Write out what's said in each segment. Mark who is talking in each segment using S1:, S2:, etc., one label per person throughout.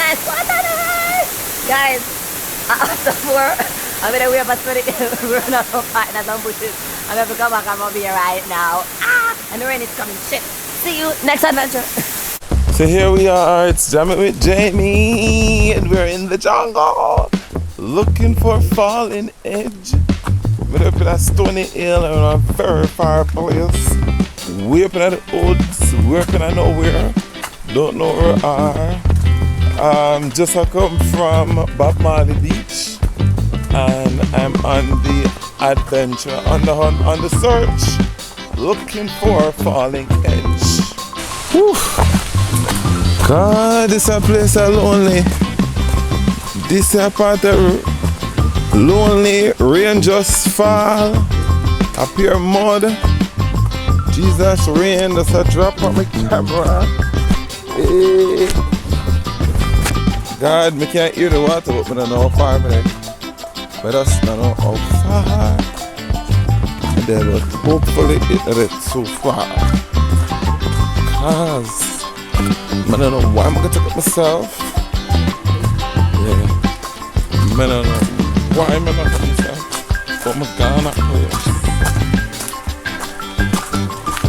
S1: nice. What a nice. Guys, after 4, I'm gonna wait for 20. We're not so fighting at some bushes. I'm gonna come back. I'm gonna be here right now. And the rain is coming. Shit. See you next adventure.
S2: So here we are. It's Jamming with Jamie, and we're in the jungle looking for falling edge. We're up in a stony hill in a very far place. We're up in the woods. We're up in nowhere. Don't know where we are. Just I come from Bob Marley Beach, and I'm on the adventure, on the hunt, on the search, looking for falling edge. Whew. God, this a place so lonely. This a part of lonely. Rain just fall. Up here mud. Jesus, rain just a drop on my camera. Hey. God, me can't hear the water, but I don't know how far I'm. But I just don't know how far. And then, but hopefully it's so far. Cause I don't know why I'm gonna take it myself. Yeah. I don't know why I'm not taking myself. But I'm gonna play.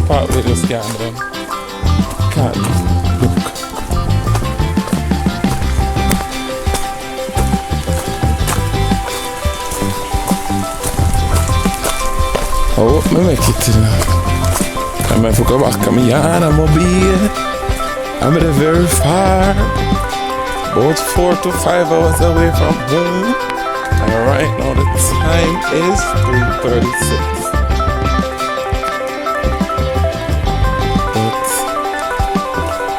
S2: Part with this camera. Can't look. I hope I make it to that. I'm going to go back to my yard and mobile. I'm very far, about 4 to 5 hours away from home, and right now the time is 3:36. But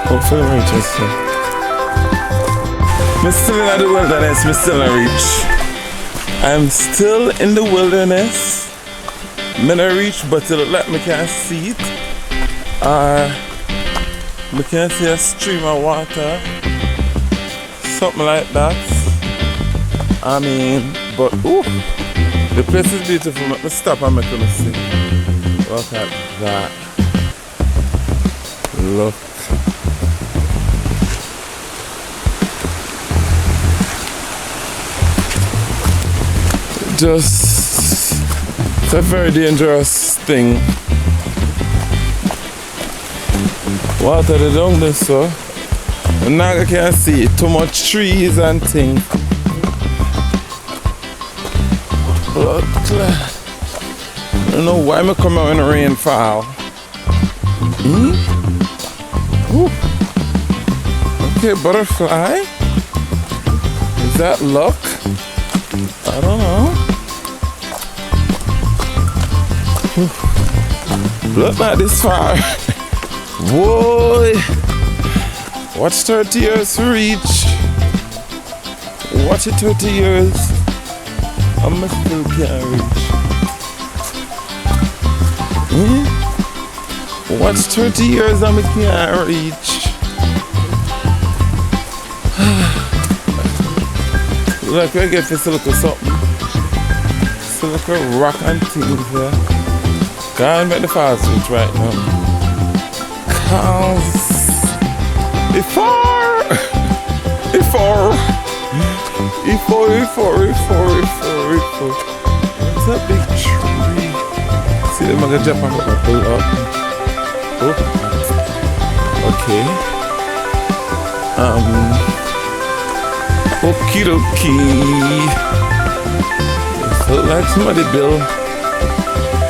S2: hopefully I'm interested. I'm still in the wilderness, I'm still in reach. I'm still in the wilderness. I'm gonna reach, but it look like I can't see it. We can see a stream of water, something like that. I mean, but ooh, the place is beautiful. Let me stop and make me see. Look at that. Look. Just, it's a very dangerous thing. Water the down there, so now I can't see too much trees and things. Blood clot. I don't know why I come out when the rain fall. Okay, butterfly. Is that luck? I don't know. Look not this far. Boy, watch 30 years to reach. Watch it 30 years. I still can't reach. Watch 30 years and I can't reach. Look, I get this little something. It's like a rock and things there. Can't make the fast switch right now. Before it's a big tree. See them gonna jump and go pull up. Oh, okay. Okie dokie. It look like somebody built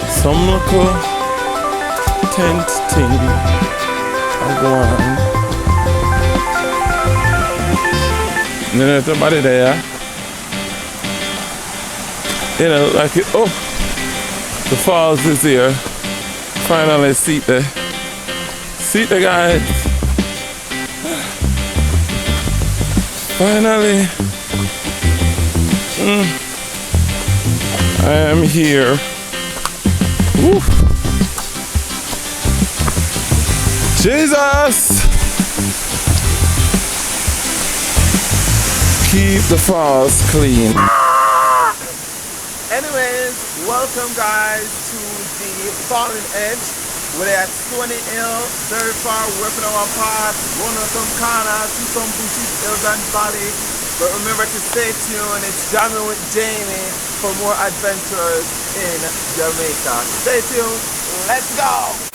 S2: some local tent thing. Go on. And then there's somebody there. You know, like it. Oh, the falls is here. Finally, see the guys. Finally, I am here. Woo. Jesus! Keep the falls clean. Anyways, welcome guys to the Falling Edge. We're at Stony Hill, very far, working our path, going on some corners, see some bushes, hills and valley. But remember to stay tuned. It's Jamming with Jamie for more adventures in Jamaica. Stay tuned. Let's go.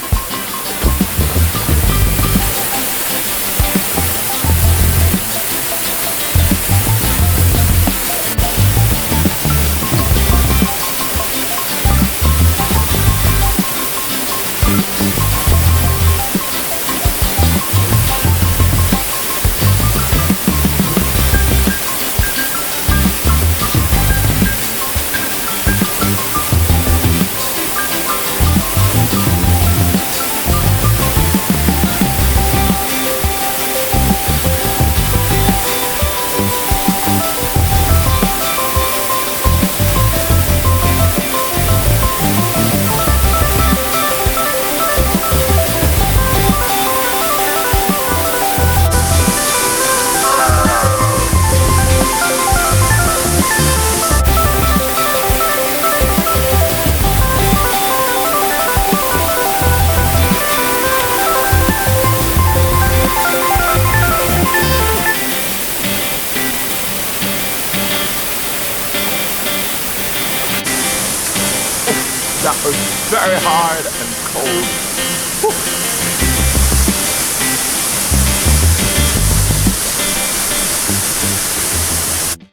S2: That was very hard and cold. Whew.